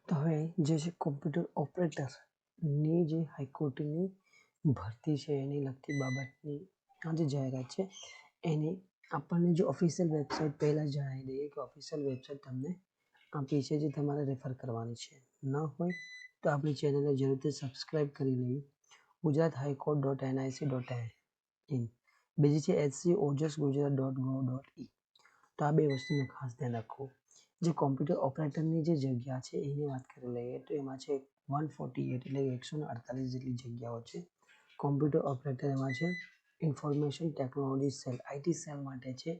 તો હવે જે છે કોમ્પ્યુટર ઓપરેટરની જે હાઈકોર્ટની ભરતી છે એની લગતી બાબતની આ જે જાહેરાત છે એની આપણને જો ઓફિશિયલ વેબસાઇટ પહેલાં જણાવી દઈએ કે ઓફિશિયલ વેબસાઇટ તમને આપી છે જે તમારે રેફર કરવાની છે. ન હોય તો આપણી ચેનલને જરૂરથી સબસ્ક્રાઈબ કરી લેવી. gujarathighcourt.nic.in. બીજી છે scojsgujarat.gov.in. તો આ બે વસ્તુનું ખાસ ધ્યાન રાખવું. જે કોમ્પ્યુટર ઓપરેટરની જે જગ્યા છે એની વાત કરી લઈએ તો એમાં છે 148 એટલે 148 જેટલી જગ્યાઓ છે. કોમ્પ્યુટર ઓપરેટર એમાં છે information technology cell IT cell માટે છે.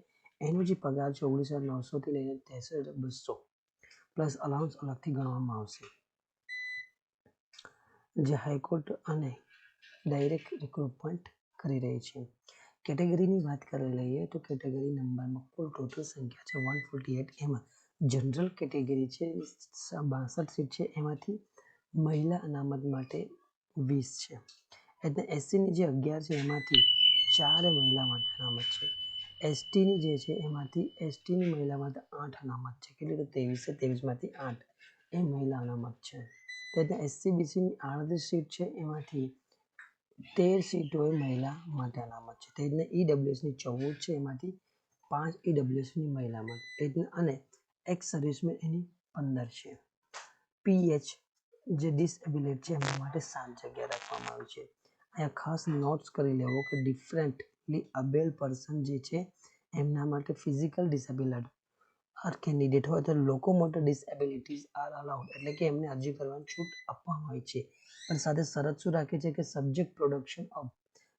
એનો જે પગાર છે 19,900 લઈને 63,200 પ્લસ અલાઉન્સ અલગથી ગણવામાં આવશે. જે હાઈકોર્ટ અને ડાયરેક્ટ રિક્રુટમેન્ટ કરી રહી છે. કેટેગરીની વાત કરી લઈએ તો કેટેગરી નંબરમાં કુલ ટોટલ સંખ્યા છે 148. એમાં જનરલ કેટેગરી છે 62 સીટ છે. એમાંથી મહિલા અનામત માટે 20 છે. એટલે એસસીની જે 11 છે એમાંથી 4 મહિલા માટે અનામત છે. એસટીની જે છે એમાંથી એસટીની મહિલા માટે 8 અનામત છે. કેટલી તો 23 છે. 23માંથી 8 એ મહિલા અનામત છે. તો ત્યાં એસસીબીસીની 38 સીટ છે એમાંથી 13 સીટો એ મહિલા માટે અનામત છે. તે ઈડબ્લ્યુએસની 14 છે એમાંથી 5 ઈડબ્લ્યુએસની મહિલા માટે અને એક્સ સર્વિસમેન એની 15 છે. પીએચ જે ડિસેબિલિટી છે એમના માટે 7 જગ્યા રાખવામાં આવી છે. અહીંયા ખાસ નોટ્સ કરી લેવો કે ડિફરન્ટલી અબેલ પર્સન જે છે એમના માટે ફિઝિકલ ડિસેબિલિટી આર કેન્ડિડેટ હોય તો લોકોમોટર ડિસેબિલિટીઝ આર અલાઉડ એટલે કે એમને અરજી કરવાની છૂટ આપવામાં આવી છે. પણ સાથે શરત શું રાખે છે કે subject production of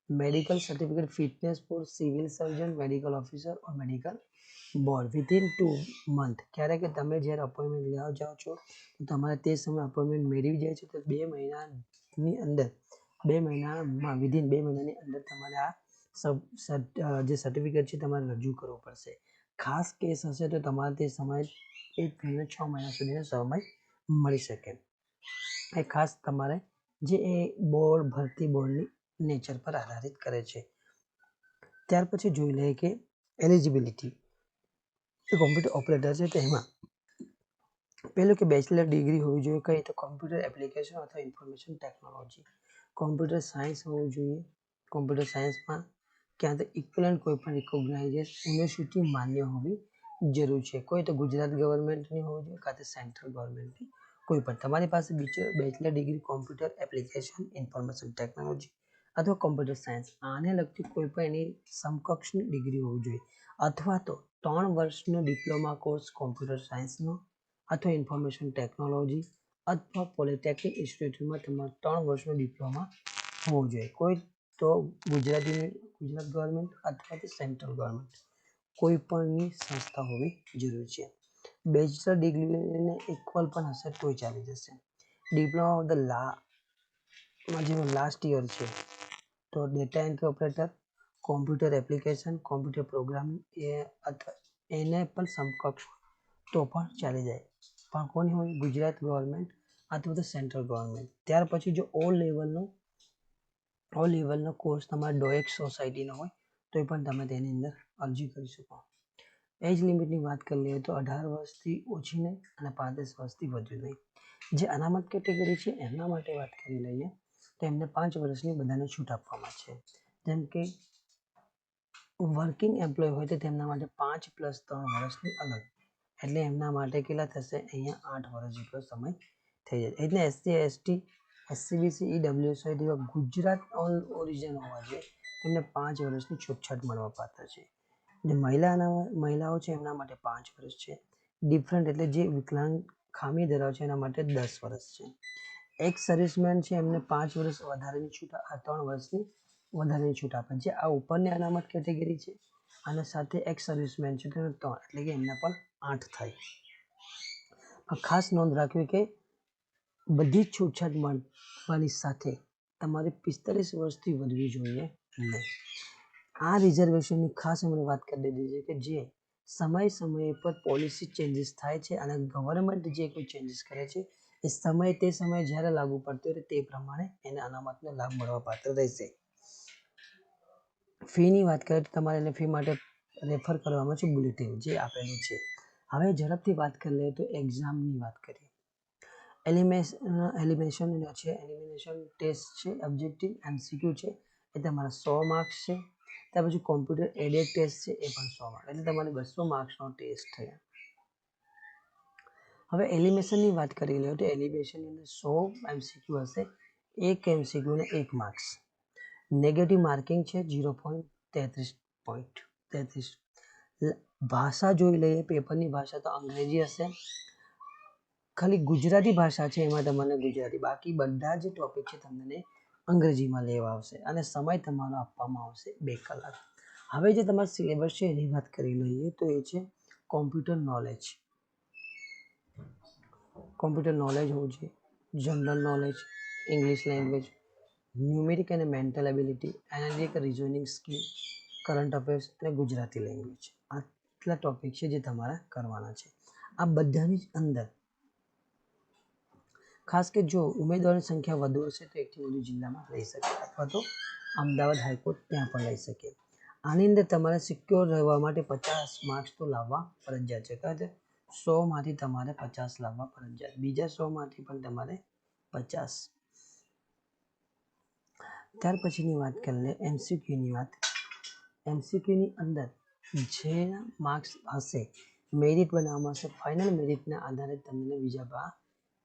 medical certificate fitness for civil surgeon medical officer or medical board within 2 month. ક્યારે કે તમે જ્યારે અપોઇન્ટમેન્ટ લેવા જાઓ છો તો તમારે તે સમય અપોઇન્ટમેન્ટ મેળવી જાય છે તો 2 મહિનાની અંદર 2 મહિનામાં વિધિન 2 મહિનાની અંદર તમારે આ જે સર્ટિફિકેટ છે તમારે રજૂ કરવું પડશે. ખાસ કેસ હશે તો તમારે તે સમય 1 મહિના 6 મહિના સુધીનો સમય મળી શકે. એ ખાસ તમારે જે એ બોર્ડ ભરતી બોર્ડની નેચર પર આધારિત કરે છે. ત્યાર પછી જોઈ લઈએ કે એલિજિબિલિટી જે કોમ્પ્યુટર ઓપરેટર છે તેમાં પહેલું કે બેચલર ડિગ્રી હોવી જોઈએ. કઈ તો કોમ્પ્યુટર એપ્લિકેશન અથવા ઇન્ફોર્મેશન ટેકનોલોજી. કોમ્પ્યુટર સાયન્સ હોવું જોઈએ. કોમ્પ્યુટર સાયન્સમાં ક્યાં તો ઇક્વલન્ટ કોઈ પણ રિકોગ્નાઇઝેડ યુનિવર્સિટી માન્ય હોવી જરૂર છે. કોઈ તો ગુજરાત ગવર્મેન્ટની હોવી જોઈએ કાં તો સેન્ટ્રલ ગવર્મેન્ટની કોઈ પણ. તમારી પાસે bachelor degree computer application information technology અથવા કોમ્પ્યુટર સાયન્સ આને લગતી કોઈ પણ એની સમકક્ષની ડિગ્રી હોવી જોઈએ. અથવા તો 3 વર્ષનો ડિપ્લોમા કોર્સ કોમ્પ્યુટર સાયન્સનો અથવા ઇન્ફોર્મેશન ટેકનોલોજી અથવા પોલિટેકનિક ઇન્સ્ટિટ્યૂટમાં તમારે 3 વર્ષનો ડિપ્લોમા હોવો જોઈએ. કોઈ તો ગુજરાત ગવર્મેન્ટ અથવા તો સેન્ટ્રલ ગવર્મેન્ટ કોઈ પણની સંસ્થા હોવી જરૂરી છે. બેચલર ડિગ્રીને ઇક્વલ પણ હશે તોય ચાલી જશે. ડિપ્લોમા ઓફ ધ જેનું લાસ્ટ યર છે તો data entry operator computer application computer programming અથવા એને પણ સમકક્ષ તો પણ ચાલી જાય. પણ કોની હોય ગુજરાત ગવર્મેન્ટ અથવા તો સેન્ટ્રલ ગવર્મેન્ટ. ત્યાર પછી જો ઓ લેવલનો કોર્સ તમારા ડોએક્સ સોસાયટીનો હોય તો પણ તમે તેની અંદર અરજી કરી શકો. એજ લિમિટની વાત કરી લઈએ તો 18 વર્ષથી ઓછી નહીં અને 35 વર્ષથી વધુ નહીં. જે અનામત કેટેગરી છે એમના માટે વાત કરી લઈએ તો એમને 5 વર્ષની બધાને છૂટ આપવામાં છે. જેમ કે વર્કિંગ એમ્પ્લોય હોય તો તેમના માટે 5 + 3 વર્ષની અલગ એટલે એમના માટે કેટલા થશે અહીંયા 8 વર્ષ જેટલો સમય થઈ જાય. એટલે એસસી એસટી એસસીબીસી ઈડબ્લ્યુએસ હોય તેવા ગુજરાત ઓરિજિન હોવા જોઈએ તેમને 5 વર્ષની છૂટછાટ મળવા પાત્ર છે. જે મહિલાઓ છે એમના માટે 5 વર્ષ છે. ડિફરન્ટ એટલે જે વિકલાંગ ખામી ધરાવે છે એના માટે 10 વર્ષ છે. એક્સ સર્વિસમેન છે એમને 5 વર્ષ વધારેની છૂટ 3 વર્ષની વધારેની છૂટ આપે છે. આ ઉપરની અનામત કેટેગરી છે અને સાથે એક્સ સર્વિસમેન છે તેને 3 એટલે કે એમના પણ 8 થાય. ખાસ નોંધ રાખવી કે બધી જ છૂટછાટ મળવાની સાથે તમારે 45 વર્ષથી વધવી જોઈએ નહીં. આ રિઝર્વેશનની ખાસ એમણે વાત કરી દીધી છે કે જે સમયે પર પોલિસી ચેન્જીસ થાય છે અને ગવર્મેન્ટ જે કોઈ ચેન્જીસ કરે છે એ તે સમયે જ્યારે લાગુ પડતો હોય તે પ્રમાણે એને અનામતનો લાભ મળવા પાત્ર રહેશે. ફીની વાત કરીએ તો તમારે એને ફી માટે રેફર કરવામાં છે બુલેટિન જે આપેલું છે. હવે ઝડપથી વાત કરી લઈએ તો એક્ઝામની વાત કરીએ. એલિમિનેશન ટેસ્ટ છે, ઓબ્જેક્ટિવ MCQ છે, એ તમારા 100 માર્ક્સ છે. ત્યાર પછી કોમ્પ્યુટર એડેડ ટેસ્ટ છે, એ પણ 100 માર્ક્સ, એટલે તમારે 200 માર્ક્સનો ટેસ્ટ થયા. હવે એલિમિનેશનની વાત કરી લો તો એલિમિનેશનની અંદર 100 MCQ હશે, એક MCQ ને 1 માર્ક્સ. નેગેટિવ માર્કિંગ છે 0.33. ભાષા જોઈ લઈએ, પેપરની ભાષા તો અંગ્રેજી હશે, ખાલી ગુજરાતી ભાષા છે એમાં તમને ગુજરાતી, બાકી બધા જે ટોપિક છે તમને અંગ્રેજીમાં લેવા આવશે અને સમય તમારો આપવામાં આવશે 2 કલાક. હવે જે તમારો સિલેબસ છે એની વાત કરી લઈએ તો એ છે કોમ્પ્યુટર નોલેજ. કોમ્પ્યુટર નોલેજ હોવું જોઈએ, general knowledge, English language, numeric અને mental ability, analytical reasoning skill, current affairs અને ગુજરાતી લેંગ્વેજ. આટલા ટોપિક છે જે તમારા કરવાના છે. આ બધાની જ અંદર ખાસ કે જો ઉમેદવારની સંખ્યા વધુ હશે તો એકથી વધુ જિલ્લામાં લઈ શકે અથવા તો અમદાવાદ હાઈકોર્ટ ત્યાં પણ લઈ શકે. આની અંદર તમારે સિક્યોર રહેવા માટે 50 માર્ક્સ તો લાવવા ફરજિયાત છે. કારણ કે 100માંથી તમારે 50 લાવવા ફરજિયાત, બીજા 100માંથી પણ તમારે 50. ત્યાર પછીની વાત કરી લે MCQની વાત. MCQની અંદર જે માર્ક્સ હશે મેરિટ બનાવવામાં આવશે, ફાઇનલ મેરિટના આધારે તમને બીજા ભાગ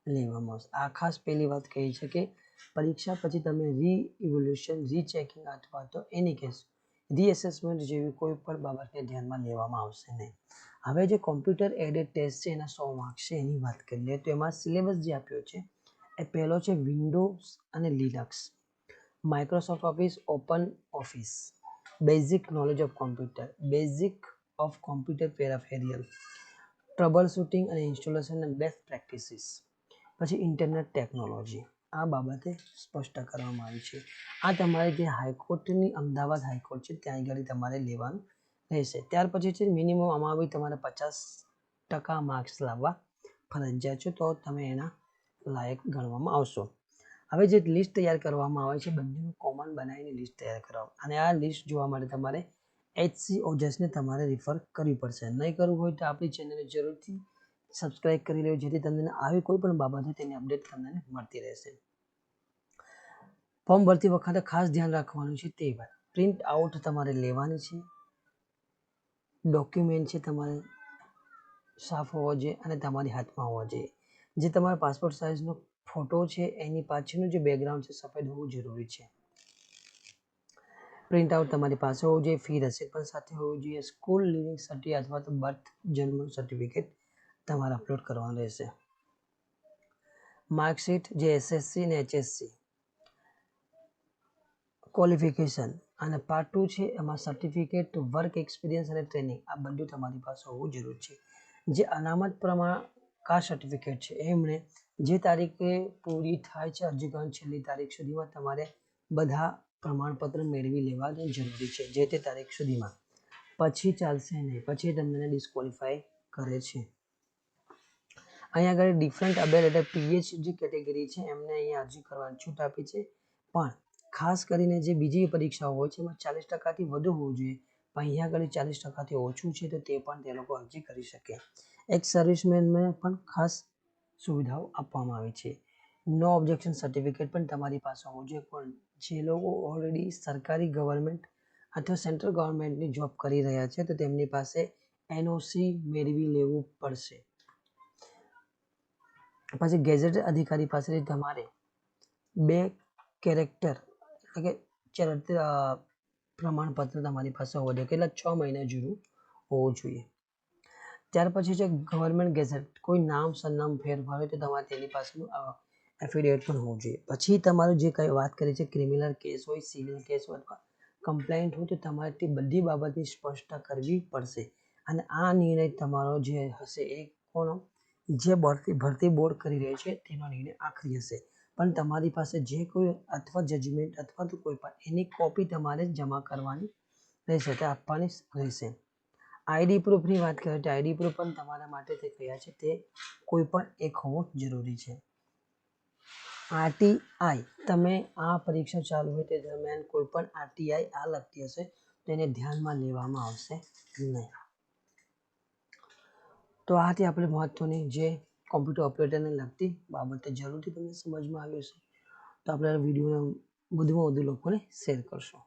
લેવામાં આવશે. આ ખાસ પહેલી વાત કહી છે કે પરીક્ષા પછી તમે રીઇવેલ્યુએશન, રીચેકિંગ અથવા તો એની કેસ રીએસેસમેન્ટ જેવી કોઈ પણ બાબતને ધ્યાનમાં લેવામાં આવશે નહીં. હવે જે કોમ્પ્યુટર એડેડ ટેસ્ટ છે એના 100 માર્ક્સ છે એની વાત કરીએ તો એમાં સિલેબસ જે આપ્યો છે એ પહેલો છે વિન્ડોઝ અને Linux, Microsoft Office, open office, basic knowledge of computer, basic of computer peripheral, trouble shooting અને ઇન્સ્ટોલેશન અને બેસ્ટ પ્રેક્ટિસીસ, પછી ઇન્ટરનેટ ટેકનોલોજી. આ બાબતે સ્પષ્ટ કરવામાં આવી છે. આ તમારે જે હાઈકોર્ટની અમદાવાદ હાઈકોર્ટ છે ત્યાં આગળ તમારે લેવાનું રહેશે. ત્યાર પછી છે મિનિમમ આમાં બી તમારે 50% માર્ક્સ લાવવા ફરજિયાત છે, તો તમે એના લાયક ગણવામાં આવશો. હવે જે લિસ્ટ તૈયાર કરવામાં આવે છે બંનેનું કોમન બનાવીને લિસ્ટ તૈયાર કરવામાં, અને આ લિસ્ટ જોવા માટે તમારે HC ઓજસને તમારે રિફર કરવી પડશે. નહીં કરવું હોય તો આપણી ચેનલને જરૂરથી સબસ્ક્રાઇબ કરી લેજો, જેથી તમને આવી કોઈ પણ બાબત હોય તેની અપડેટ તમને મળતી રહેશે. ફોર્મ ભરતી વખતે ખાસ ધ્યાન રાખવાનું છે તે વાત, પ્રિન્ટ આઉટ તમારે લેવાની છે, ડોક્યુમેન્ટ છે તમારે સાફ હોવો જોઈએ અને તમારી હાથમાં હોવો જોઈએ. જે તમારા પાસપોર્ટ સાઇઝનો ફોટો છે એની પાછળનું જે બેકગ્રાઉન્ડ છે સફેદ હોવું જરૂરી છે. પ્રિન્ટ આઉટ તમારી પાસે હોવું જોઈએ, ફી રસીદ પણ સાથે હોવું જોઈએ, સ્કૂલ લિવિંગ સર્ટિફિકેટ અથવા તો બર્થ જન્મ સર્ટિફિકેટ તમારે અપલોડ કરવાનું રહેશે. માર્કશીટ જે SSC અને HSC ક્વોલિફિકેશન અને પાર્ટ 2 છે એમાં સર્ટિફિકેટ, વર્ક એક્સપિરિયન્સ અને ટ્રેનિંગ આ બધું તમારી પાસે હોવું જરૂરી છે. જે અનામત પ્રમાણ કાસ્ટ સર્ટિફિકેટ છે એમણે જે તારીખે પૂરી થાય છે અરજી કરવાની છેલ્લી તારીખ સુધીમાં તમારે બધા પ્રમાણપત્ર મેળવી લેવા જરૂરી છે, જે તે તારીખ સુધીમાં. પછી ચાલશે નહીં, પછી તમને ડિસ્ક્વોલિફાય કરે છે. અહીંયા આગળ ડિફરન્ટ અબેલેટર PhD કેટેગરી છે એમને અહીંયા અરજી કરવાની છૂટ આપી છે, પણ ખાસ કરીને જે બીજી પરીક્ષાઓ હોય છે એમાં 40%થી વધુ હોવું જોઈએ, પણ અહીંયા આગળ 40%થી ઓછું છે તો તે પણ તે લોકો અરજી કરી શકે. એક સર્વિસમેનને પણ ખાસ સુવિધાઓ આપવામાં આવી છે. નો ઓબ્જેક્શન સર્ટિફિકેટ પણ તમારી પાસે હોવું જોઈએ, પણ જે લોકો ઓલરેડી સરકારી ગવર્મેન્ટ અથવા સેન્ટ્રલ ગવર્મેન્ટની જોબ કરી રહ્યા છે તો તેમની પાસે NOC મેળવી લેવું પડશે. પછી ગેઝેટ અધિકારી પાસેથી તમારે 2 કેરેક્ટર એટલે કે પ્રમાણપત્ર તમારી પાસે હોવું જોઈએ, કેટલા 6 મહિના જૂનું હોવું જોઈએ. ત્યાર પછી છે ગવર્મેન્ટ ગેઝેટ, કોઈ નામ સરનામ ફેરફાર હોય તો તમારે તેની પાસેનું એફિડેવિટ પણ હોવું જોઈએ. પછી તમારું જે કંઈ વાત કરી છે ક્રિમિનલ કેસ હોય, સિવિલ કેસ હોય અથવા કમ્પ્લેન્ટ હોય તો તમારે તે બધી બાબતની સ્પષ્ટતા કરવી પડશે. અને આ નિર્ણય તમારો જે હશે એ કોનો જે ભરતી બોર્ડ કરી રહી છે તેનો નિર્ણય આખરી હશે, પણ તમારી પાસે જે કોઈ અથવા જજમેન્ટ અથવા તો કોઈ પણ એની કોપી તમારે જમા કરવાની રહેશે, તે આપવાની રહેશે. ID પ્રૂફની વાત કરીએ તો ID પ્રૂફ પણ તમારા માટે તે કયા છે તે કોઈ પણ એક હોવો જરૂરી છે. RTI તમે આ પરીક્ષા ચાલુ હોય તે દરમિયાન કોઈ પણ RTI આ લગતી હશે તેને ધ્યાનમાં લેવામાં આવશે નહીં. તો આથી આપણે મહત્વની જે કોમ્પ્યુટર ઓપરેટરને લગતી બાબતે જરૂરથી તમને સમજમાં આવ્યું છે. તો આપણે વિડીયોને વધુમાં વધુ લોકોને શેર કરશો.